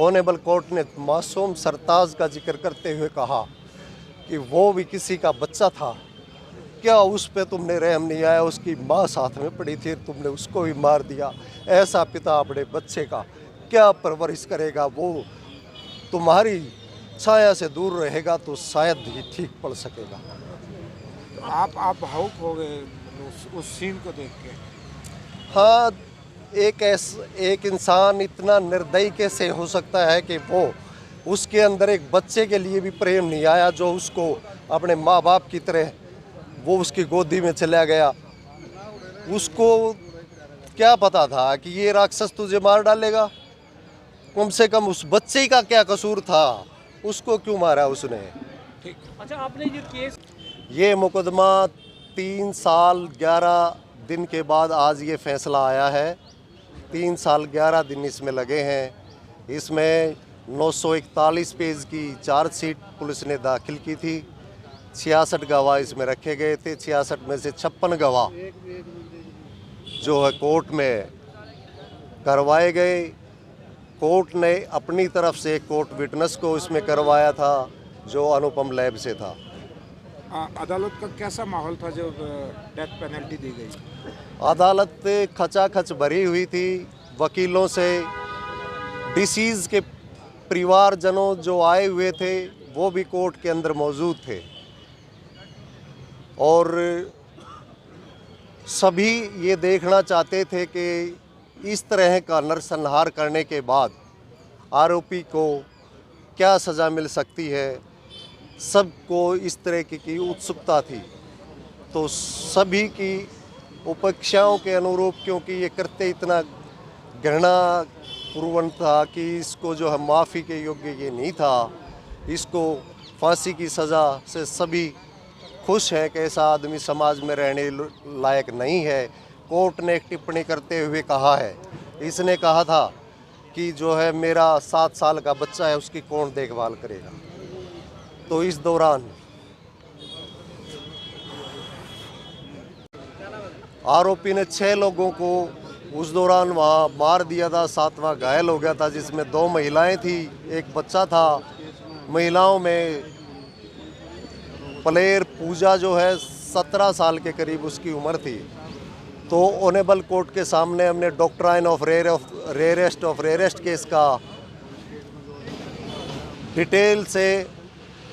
Honourable court ने मासूम सरताज का जिक्र करते हुए कहा कि वो भी किसी का बच्चा था, क्या उस पे तुमने रहम नहीं आया? उसकी माँ साथ में पड़ी थी, तुमने उसको भी मार दिया। ऐसा पिता अपने बच्चे का क्या परवरिश करेगा? वो तुम्हारी छाया से दूर रहेगा तो शायद ही ठीक पड़ सकेगा। आप भावुक हो गए उस सीन को देख के। हाँ, एक इंसान इतना निर्दयी कैसे हो सकता है कि वो उसके अंदर एक बच्चे के लिए भी प्रेम नहीं आया, जो उसको अपने माँ बाप की तरह वो उसकी गोदी में चला गया। उसको क्या पता था कि ये राक्षस तुझे मार डालेगा? कम से कम उस बच्चे का क्या कसूर था? उसको क्यों मारा उसने? ठीक। अच्छा, आपने ये मुकदमा 3 साल 11 दिन के बाद आज ये फैसला आया है। 3 साल 11 दिन इसमें लगे हैं। इसमें 941 पेज की चार्जशीट पुलिस ने दाखिल की थी। 66 गवाह इसमें रखे गए थे। 66 में से 56 गवाह जो है कोर्ट में करवाए गए। कोर्ट ने अपनी तरफ से एक कोर्ट विटनेस को इसमें करवाया था, जो अनुपम लैब से था। अदालत का कैसा माहौल था जब डेथ पेनल्टी दी गई? अदालत खचाखच भरी हुई थी वकीलों से। डिसीज़ के परिवारजनों जो आए हुए थे वो भी कोर्ट के अंदर मौजूद थे, और सभी ये देखना चाहते थे कि इस तरह का नरसंहार करने के बाद आरोपी को क्या सज़ा मिल सकती है। सबको इस तरह की उत्सुकता थी। तो सभी की उपेक्षाओं के अनुरूप, क्योंकि ये करते इतना घृणा पूर्वण था कि इसको जो है माफ़ी के योग्य ये नहीं था, इसको फांसी की सज़ा से सभी खुश हैं कि ऐसा आदमी समाज में रहने लायक नहीं है। कोर्ट ने एक टिप्पणी करते हुए कहा है, इसने कहा था कि जो है मेरा 7 साल का बच्चा है, उसकी कौन देखभाल करेगा? तो इस दौरान आरोपी ने 6 लोगों को उस दौरान वहाँ मार दिया था। 7वां घायल हो गया था, जिसमें 2 महिलाएं थी, एक बच्चा था। महिलाओं में प्लेयर पूजा जो है 17 साल के करीब उसकी उम्र थी। तो ऑनरेबल कोर्ट के सामने हमने डॉक्ट्राइन ऑफ रेयरेस्ट केस का डिटेल से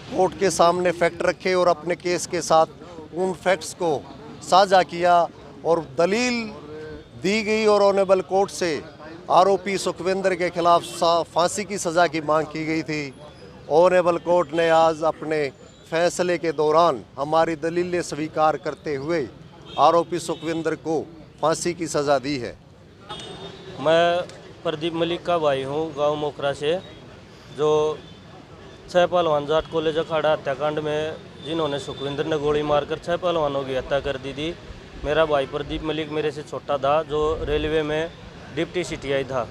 कोर्ट के सामने फैक्ट रखे और अपने केस के साथ उन फैक्ट्स को साझा किया और दलील दी गई, और ऑनरेबल कोर्ट से आरोपी सुखविंदर के खिलाफ फांसी की सज़ा की मांग की गई थी। ऑनरेबल कोर्ट ने आज अपने फैसले के दौरान हमारी दलीलें स्वीकार करते हुए आरोपी सुखविंदर को फांसी की सज़ा दी है। मैं प्रदीप मलिक का भाई हूँ, गांव मोखरा से, जो 6 पहलवान जाट कॉलेज अखाड़ा हत्याकांड में जिन्होंने सुखविंदर ने गोली मारकर 6 पहलवानों की हत्या कर दी थी। मेरा भाई प्रदीप मलिक मेरे से छोटा था, जो रेलवे में डिप्टी CTI था।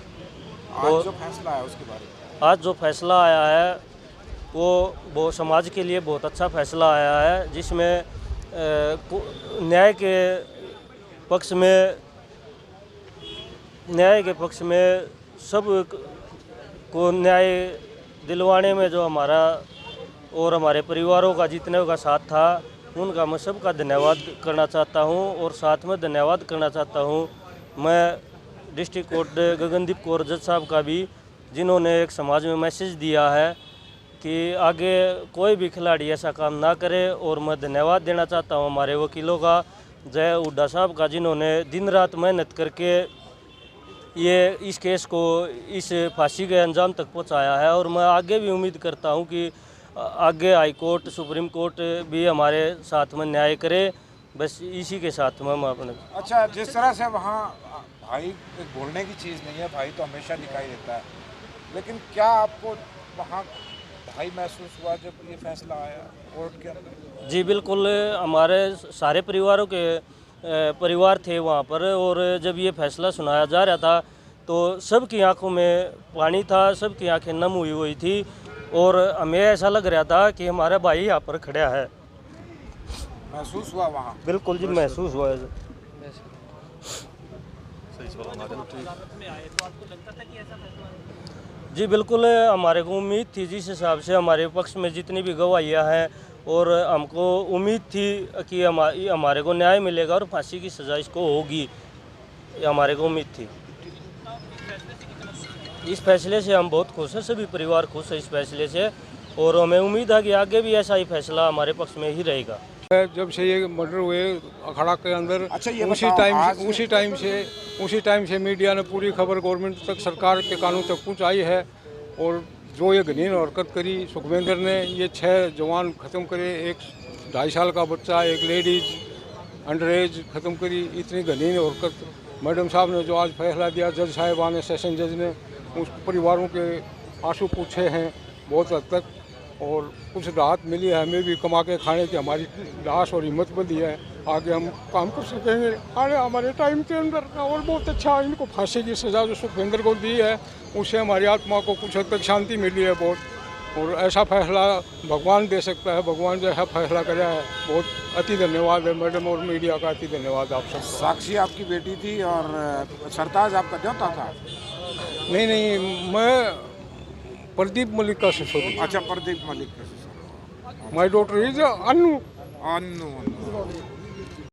आज जो फैसला आया उसके बारे में? आज जो फैसला आया है वो समाज के लिए बहुत अच्छा फैसला आया है, जिसमें न्याय के पक्ष में सब को न्याय दिलवाने में जो हमारा और हमारे परिवारों का जितने का साथ था, उनका मैं सबका धन्यवाद करना चाहता हूं। और साथ में धन्यवाद करना चाहता हूं मैं डिस्ट्रिक्ट कोर्ट गगनदीप कौर जज साहब का भी, जिन्होंने एक समाज में मैसेज दिया है कि आगे कोई भी खिलाड़ी ऐसा काम ना करे। और मैं धन्यवाद देना चाहता हूं हमारे वकीलों का, जय हुड्डा साहब का, जिन्होंने दिन रात मेहनत करके इस केस को इस फांसी के अंजाम तक पहुंचाया है। और मैं आगे भी उम्मीद करता हूं कि आगे हाई कोर्ट, सुप्रीम कोर्ट भी हमारे साथ में न्याय करे। बस इसी के साथ में मैं अपने। अच्छा, जिस तरह से वहाँ भाई एक बोलने की चीज़ नहीं है, भाई तो हमेशा दिखाई देता है, लेकिन क्या आपको वहाँ भाई महसूस हुआ जब ये फैसला आया कोर्ट के अंदर? जी बिल्कुल, हमारे सारे परिवारों के परिवार थे वहाँ पर, और जब ये फैसला सुनाया जा रहा था तो सबकी आंखों में पानी था, सबकी आंखें नम हुई थी, और हमें ऐसा लग रहा था कि हमारा भाई यहाँ पर खड़ा है। महसूस हुआ वहाँ? बिल्कुल जी, महसूस हुआ। जी बिल्कुल, हमारे को उम्मीद थी जिस हिसाब से हमारे पक्ष में जितनी भी गवाहियाँ हैं और हमको उम्मीद थी कि हमारे को न्याय मिलेगा और फांसी की सज़ा इसको होगी, ये हमारे को उम्मीद थी। इस फैसले से हम बहुत खुश हैं, सभी परिवार खुश है इस फैसले से, और हमें उम्मीद है कि आगे भी ऐसा ही फैसला हमारे पक्ष में ही रहेगा। जब से ये मर्डर हुए अखाड़ा के अंदर, अच्छा, ये उसी बताओ, टाइम से मीडिया ने पूरी खबर गवर्नमेंट तक, सरकार के कानून तक पहुंचाई है। और जो ये घिनौनी हरकत करी सुखविंदर ने, ये 6 जवान ख़त्म करे, एक 2.5 साल का बच्चा, एक लेडीज अंडर एज ख़त्म करी। इतनी घिनौनी हरकत मैडम साहब ने जो आज फैसला दिया, जज साहिबान ने, सेशन जज ने, उस परिवारों के आंसू पूछे हैं बहुत हद तक, और कुछ राहत मिली है। हमें भी कमा के खाने की हमारी लाश और हिम्मत बंदी है, आगे हम काम कर सकेंगे आने हमारे टाइम के अंदर। और बहुत अच्छा, इनको फांसी की सज़ा जो सुखविंदर को दी है, उससे हमारी आत्मा को कुछ हद तक शांति मिली है बहुत। और ऐसा फैसला भगवान दे सकता है, भगवान जैसा फैसला कराया है। बहुत अति धन्यवाद है मैडम और मीडिया का, अति धन्यवाद आप सब। साक्षी आपकी बेटी थी और सरताज आपका न्योता था? नहीं, मैं प्रदीप मलिक का ससुर। अच्छा, प्रदीप मलिक का ससुर। My daughter is Anu. Annu.